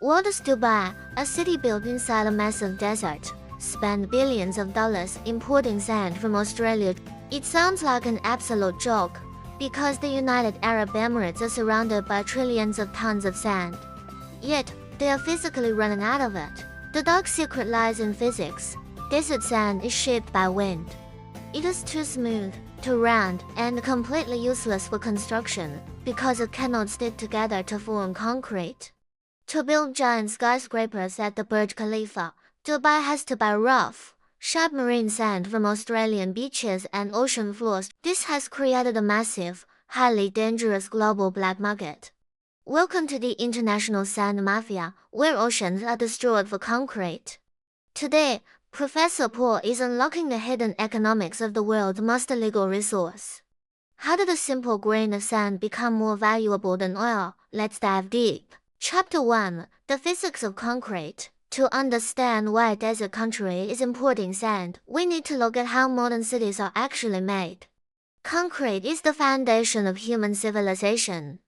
What does Dubai, a city built inside a massive desert, spend billions of dollars importing sand from Australia? It sounds like an absolute joke, because the United Arab Emirates are surrounded by trillions of tons of sand. Yet, they are physically running out of it. The dark secret lies in physics. Desert sand is shaped by wind. It is too smooth, too round, and completely useless for construction, because it cannot stick together to form concrete. To build giant skyscrapers at the Burj Khalifa, Dubai has to buy rough, sharp marine sand from Australian beaches and ocean floors. This has created a massive, highly dangerous global black market. Welcome to the international sand mafia, where oceans are destroyed for concrete. Today, Professor Paul is unlocking the hidden economics of the world's most illegal resource. How did a simple grain of sand become more valuable than oil? Let's dive deep. Chapter 1: The Physics of Concrete. To understand why a desert country is importing sand, we need to look at how modern cities are actually made. Concrete is the foundation of human civilization.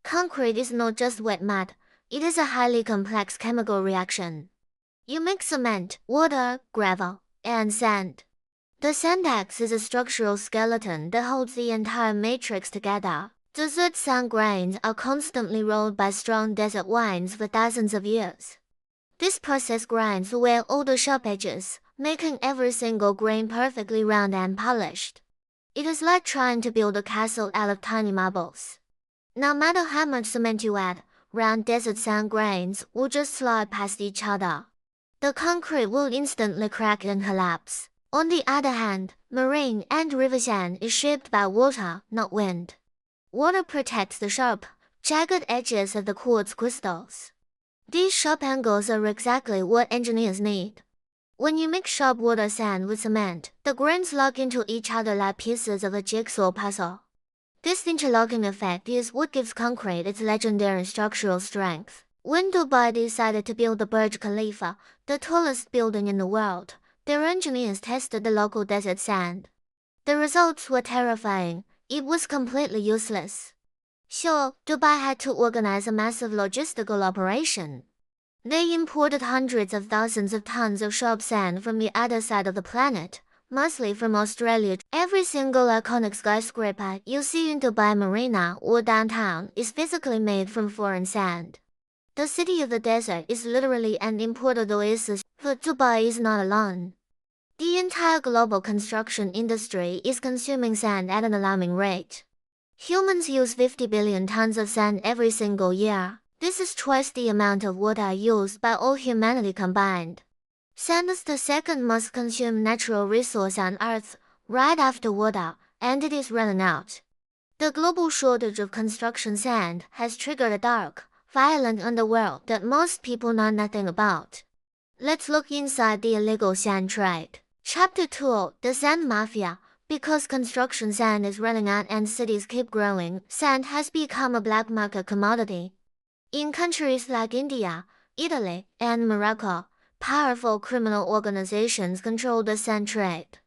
Concrete is not just wet mud, it is a highly complex chemical reaction. You mix cement, water, gravel, and sand. The sand acts as a structural skeleton that holds the entire matrix together. Desert sand grains are constantly rolled by strong desert winds for thousands of years. This process grinds away all the sharp edges, making every single grain perfectly round and polished. It is like trying to build a castle out of tiny marbles. No matter how much cement you add, round desert sand grains will just slide past each other. The concrete will instantly crack and collapse. On the other hand, marine and river sand is shaped by water, not wind. Water protects the sharp, jagged edges of the quartz crystals. These sharp angles are exactly what engineers need. When you mix sharp water sand with cement, the grains lock into each other like pieces of a jigsaw puzzle. This interlocking effect is what gives concrete its legendary structural strength. When Dubai decided to build the Burj Khalifa, the tallest building in the world, their engineers tested the local desert sand. The results were terrifying. It was completely useless. Sure, Dubai had to organize a massive logistical operation. They imported hundreds of thousands of tons of sharp sand from the other side of the planet, mostly from Australia. Every single iconic skyscraper you see in Dubai Marina or downtown is physically made from foreign sand. The city of the desert is literally an imported oasis, but Dubai is not alone. The entire global construction industry is consuming sand at an alarming rate. Humans use 50 billion tons of sand every single year. This is twice the amount of water used by all humanity combined. Sand is the second most consumed natural resource on Earth, right after water, and it is running out. The global shortage of construction sand has triggered a dark, violent underworld that most people know nothing about. Let's look inside the illegal sand trade. Chapter 2: The Sand Mafia. Because construction sand is running out and cities keep growing, sand has become a black market commodity. In countries like India, Italy, and Morocco, powerful criminal organizations control the sand trade.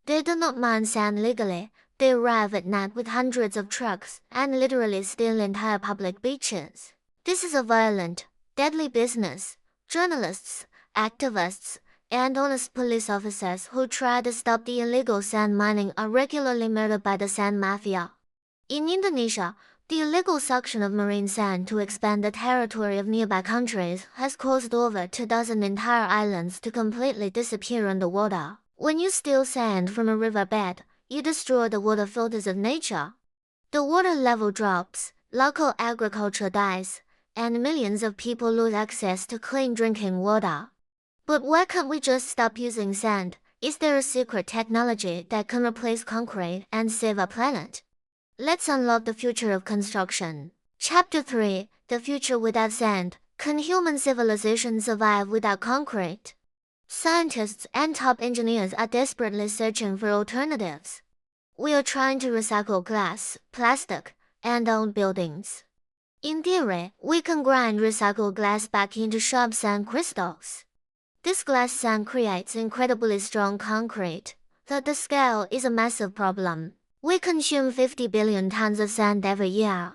They do not mine sand legally. They arrive at night with hundreds of trucks and literally steal entire public beaches. This is a violent, deadly business. Journalists, activists, and honest police officers who try to stop the illegal sand mining are regularly murdered by the sand mafia. In Indonesia, the illegal suction of marine sand to expand the territory of nearby countries has caused over 2,000 entire islands to completely disappear underwater. When you steal sand from a riverbed, you destroy the water filters of nature. The water level drops, local agriculture dies, and millions of people lose access to clean drinking water. But why can't we just stop using sand? Is there a secret technology that can replace concrete and save our planet? Let's unlock the future of construction. Chapter 3: The Future Without Sand. Can human civilization survive without concrete? Scientists and top engineers are desperately searching for alternatives. We are trying to recycle glass, plastic, and old buildings. In theory, we can grind recycled glass back into sharp sand crystals. This glass sand creates incredibly strong concrete, but the scale is a massive problem. We consume 50 billion tons of sand every year.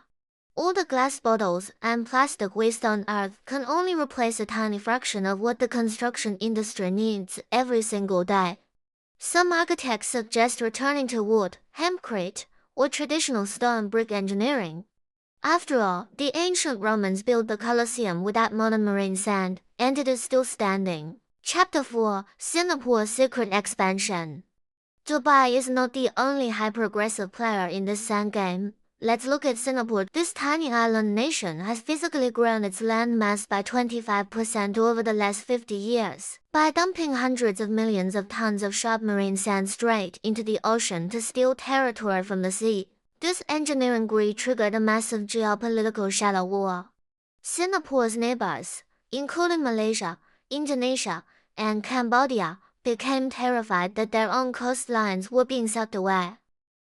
All the glass bottles and plastic waste on Earth can only replace a tiny fraction of what the construction industry needs every single day. Some architects suggest returning to wood, hempcrete, or traditional stone brick engineering. After all, the ancient Romans built the Colosseum without modern marine sand, and it is still standing. Chapter 4: Singapore's Secret Expansion. Dubai is not the only hyper-aggressive player in this sand game. Let's look at Singapore. This tiny island nation has physically grown its land mass by 25% over the last 50 years, by dumping hundreds of millions of tons of sharp marine sand straight into the ocean to steal territory from the sea. This engineering greed triggered a massive geopolitical shadow war. Singapore's neighbors, including Malaysia, Indonesia, and Cambodia, became terrified that their own coastlines were being sucked away.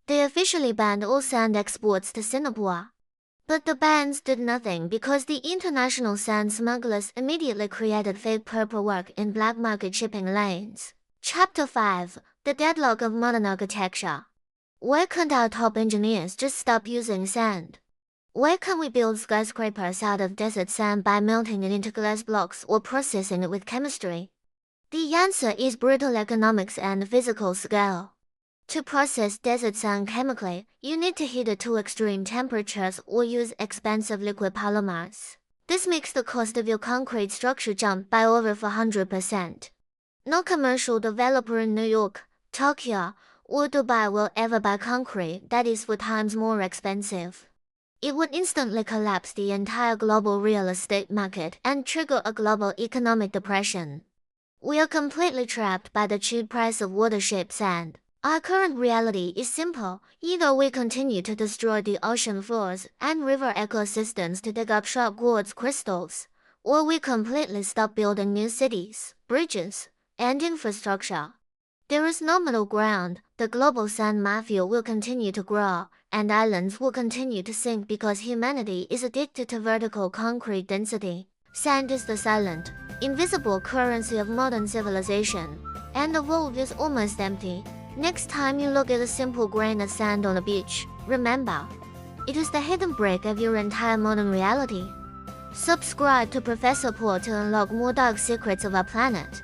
They officially banned all sand exports to Singapore. But the bans did nothing because the international sand smugglers immediately created fake paperwork in black market shipping lanes. Chapter 5: The Deadlock of Modern Architecture. Why can't our top engineers just stop using sand? Why can't we build skyscrapers out of desert sand by melting it into glass blocks or processing it with chemistry? The answer is brutal economics and physical scale. To process desert sand chemically, you need to heat it to extreme temperatures or use expensive liquid polymers. This makes the cost of your concrete structure jump by over 400%. No commercial developer in New York, Tokyo, or Dubai will ever buy concrete that is 4 times more expensive. It would instantly collapse the entire global real estate market and trigger a global economic depression. We are completely trapped by the cheap price of water-shaped sand. Our current reality is simple: either we continue to destroy the ocean floors and river ecosystems to dig up sharp quartz crystals, or we completely stop building new cities, bridges, and infrastructure. There is no middle ground. The global sand mafia will continue to grow, and islands will continue to sink because humanity is addicted to vertical concrete density. Sand is the silent, invisible currency of modern civilization, and the world is almost empty. Next time you look at a simple grain of sand on a beach, remember, it is the hidden brick of your entire modern reality. Subscribe to Professor Paul to unlock more dark secrets of our planet.